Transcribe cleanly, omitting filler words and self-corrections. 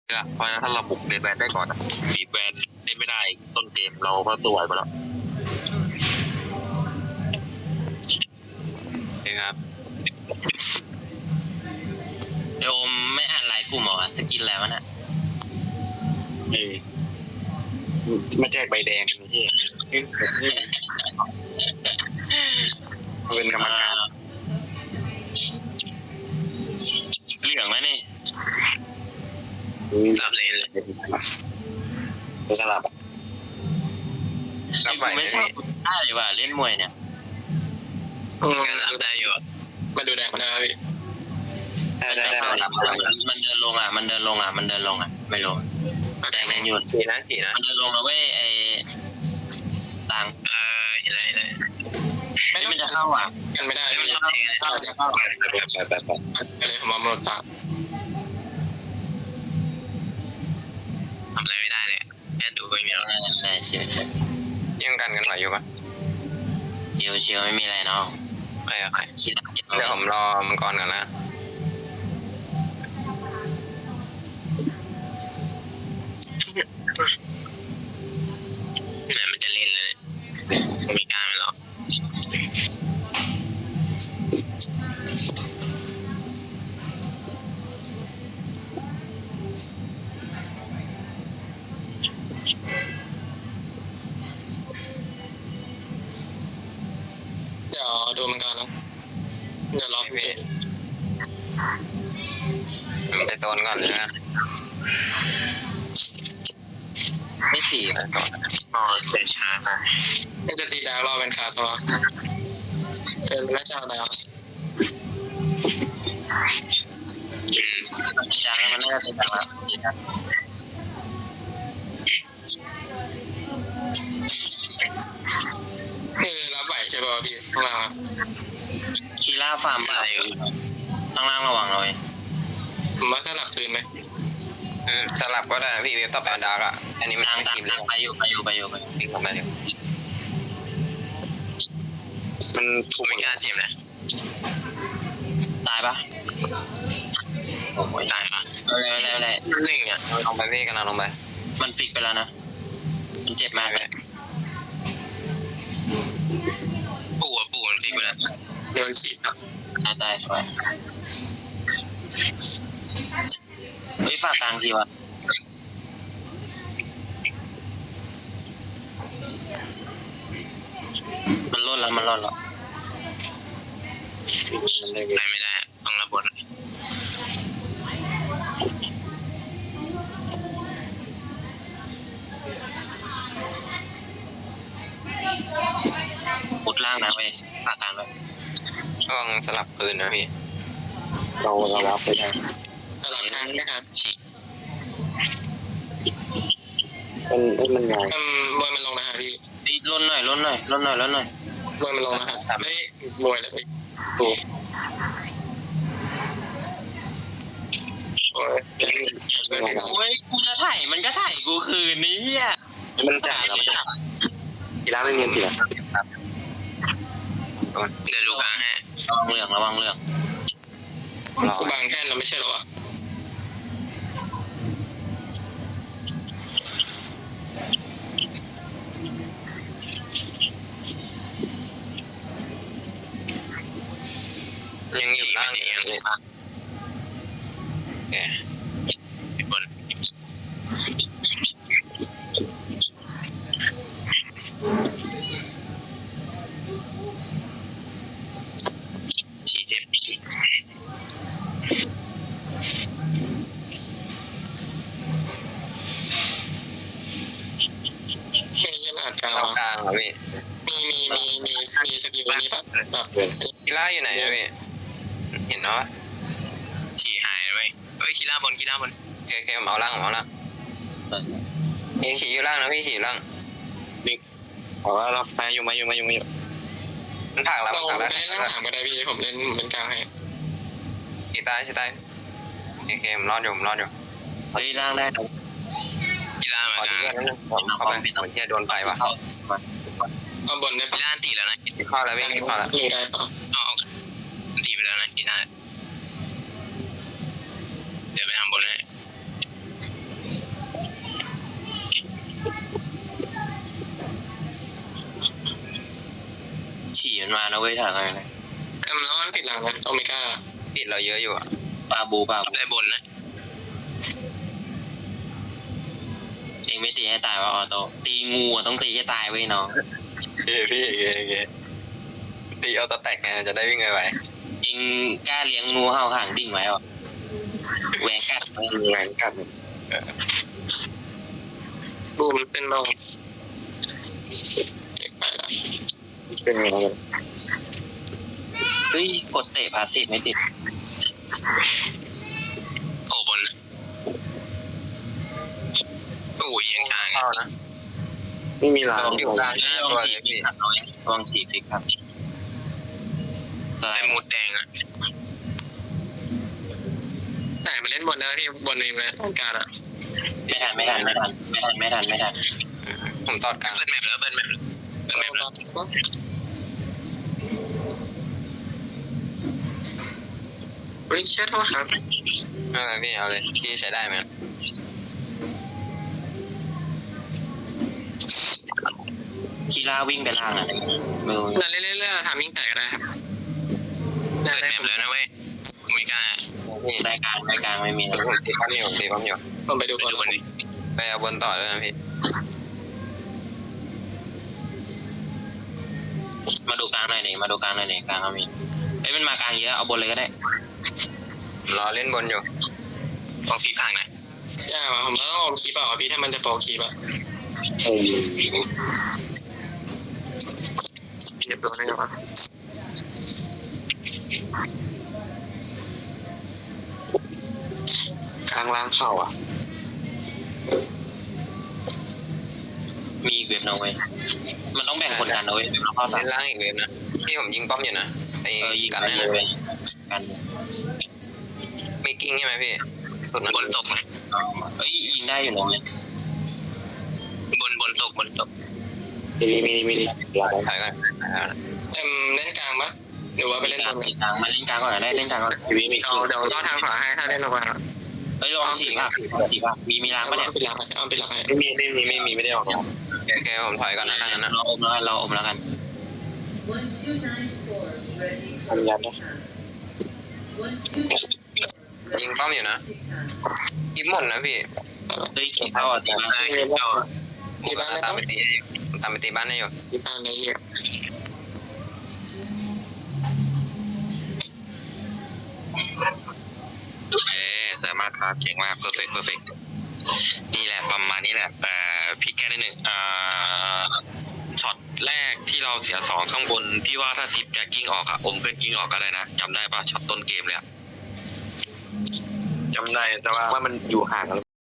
เพราะฉะนั้นถ้าเราบุกเดนแวนได้ก่อนบีบแวนเล่นไม่ได้ต้นเกมเราก็ตัวไหวไปแล้วครับโยมไม่อ่านไลน์กลุ่มเหรอสกินอะไรวะน่ะมาแจกใบแดงนี่เป็นกรรมการเหลืองไหมนี่สลับเลนเลยสลับไม่ชอบได้เลยว่ะเล่นมวยเนี่ยการรับได้อยู่มาดูแดงมาได้พี่ได้มันเดินลงอ่ะไม่ลงแดงยังอยู่ขี่นะมันเดินลงแล้วเว้ยไอ้ต่างเห็นอะไรไม่มันจะเข้าอ่ะกันไม่ได้ไม่จะเข้าอะไรผมมาหมดตาทำอะไรไม่ได้เลยแค่ดูไปมีอะไรได้เชียวยังกันไหวอยู่ปะเชียวไม่มีอะไรน้องใครเดี๋ยวผมรอมังกรก่อนนะมันจะเล่นเลยไม่กล้าไม่หรอกเดี๋ยวดูมันก่อนนะเดี๋ยวรอพี่ไปโซนก่อนเลยนะไม่สี่นะอ๋อเสียช้านะมันจะตีดาวรอเป็นขาตัวเป็นแม่เจ้าดาวจางมันน่าจะเป็นแบบรับไหวใช่ป่ะพี่ข้างล่างคีล่าฟาร์มอะไรอยู่ข้างล่างระวังเลยผมว่าสลับคืนไหมสลับก็ได้พี่เว็บต่อไปดาร์กอ่ะอันนี้มันทีมเลยไปอยู่วิ่งเข้ามาเดี๋ยวมันถูกไม่กล้าจิ้มนะตายปะโอ้ยตายปะอะไรนิ่งอ่ะลงไปพี่กันนะลงไปมันฟิกไปแล้วนะมันเจ็บมากเลยปู่มันฟิกไปแล้วโดนฉีดครับตายสวยเฮ้ยฝากกลางทีวะมันล่นแล้วไม่ได้ต้องระบบมุดล่างนะเว้ยฝากกลางเลยต้องสลับปืนนะพี่เรารับไปได้สลับกลางนะครับมันไงบอยมันลงนะครับพี่ล้นหน่อยบอยมันลงนะครับไม่บอยเลยถูกโอ้ยกูจะถ่ายมันก็ถ่ายกูคืนนี้อ่ะมันจ่าแล้วมันจะกีฬาไม่มีทีละเดี๋ยวดูกลางให้ระวังเรื่องบางแค่เราไม่ใช่หรอยังอยู่ล่างอย่างเลยแกบนชี้เจ็บกลางเหรอพี่มีสกิลนี้ปะแบบกีฬาอยู่ไหนอะพี่เห็นเนาะฉี่หายไหมเฮ้ยกีฬาบนโอเคผมเอาล่างนี่ฉี่อยู่ล่างนะพี่ฉี่ล่างนี่บอกว่าเราไปอยู่มันผักแล้วไม่ได้ล่างถามก็ได้พี่ผมเล่นเป็นกลางให้ฉี่ตายโอเคผมรอดอยู่เฮ้ยล่างได้กีฬามาที่นั่นผมเข้าไปผมแค่โดนไฟว่ะเอาบนได้กีฬาตีแล้วนะเข้าแล้ววิ่งเข้าแล้วได้ปะอ๋อตีไปแล้วนะกีฬาเดี๋ยวไปทำบนให้ มานะเว้ยถ่ายกันนะ แล้วมันปิดหลังนะโอเมก้าปิดเราเยอะอยู่อ่ะ ปาบู ได้บนนะ เองไม่ตีให้ตายวะออโต้ตีงูอะต้องตีให้ตายเว้ยน้อง พี่ตีเอาตะแตกไงจะได้วิ่งไว เองกล้าเลี้ยงงูเห่าหางดิ่งไว้หรอแหวงกัด ๆแหวนกันบูมเป็นลงไปละเป็นไง เฮ้ยกดเตะพาสซีฟไม่ติด โอ้บนโอ้ยยังห่างเข้านะไม่มีหลังอยู่กลางตัวเลยพี่ ลองฉีกสิครับตัวอะไร ไอ้มูดแดงอ่ะแต่มาเล่นบนนะพี่บนเองเลยต้องการอ่ะ ไม่ทันผมตอดกลางเป็นแมปแล้วริชาร์ดครับอะไรพี่เอาเลยพี่ใช้ได้ไหมคีร่าวิ่งไปล่างอะไรไม่รู้ เรื่อยๆทำยิ่งแตกก็ได้ครับได้แมปแล้วนะเว้ยไม่กล้าร ายการไม่มีนะ ผมตีความอยู่ผมไปดูก่อนไปเอาบนต่อเลยนะพี่ มาดูกลางหน่อยกลางก็มีเอ้ยมันมากลางเยอะเอาบนเลยก็ได้ รอเล่นบนอยู่ลองฟีผ่านนะย่ามาผมต้องเอาคีบอ่ะพี่ถ้ามันจะโปรคีบอ่ะเรียบร้อยแล้วครับกลางล่างเข่าอ่ะ มีอีกเว็บนะเว้ยมันต้องแบ่งคนกันนะเว้ยแล้วเข้าสาม เล่นล่างอีกเว็บนะที่ผมยิงป้อมอยู่นะไอ้ ยิง กัน กัน นั่น เล นะ ยกัน มีกิ้งใช่ไหมพี่สุดบนตก เอ้ยยิงได้อยู่นะเว้ย บนตกมีถ่ายกันเล่นกลางปะหรือว่าไปเล่นบน กลางมาเล่นกลางก่อนได้เล่นกลางก่อน เดี๋ยวรอทางขวาให้ถ้าเล่นลงมา เอ้ยลองฉีกอ่ะมีรางปะเนี่ย ปิดหลังเอาปิดหลังให้ไม่มีไม่ได้ออกโอเคผมถอยก่อนนะถ้างั้นนะ เราอมแล้วกัน ทำยันนะยิงป้อมอยู่นะยิงหมดนะพี่ เฮ้ยเข้าอ่ะตีบ้าน ตีบ้านตามไปตีบ้านได้อยู่ตีบ้านได้อยู่ สามารถครับเก่งมากเพอร์เฟกนี่แหละประมาณนี้แหละแต่พี่แก้ได้หนึ่งช็อตแรกที่เราเสีย2ข้างบนพี่ว่าถ้าซิปแกกิ้งออกอะอมเพื่อนกิ้งออกก็ได้นะจำได้ป่ะช็อตต้นเกมเลยอะจำได้แต่ว่ามันอยู่ห่างกัน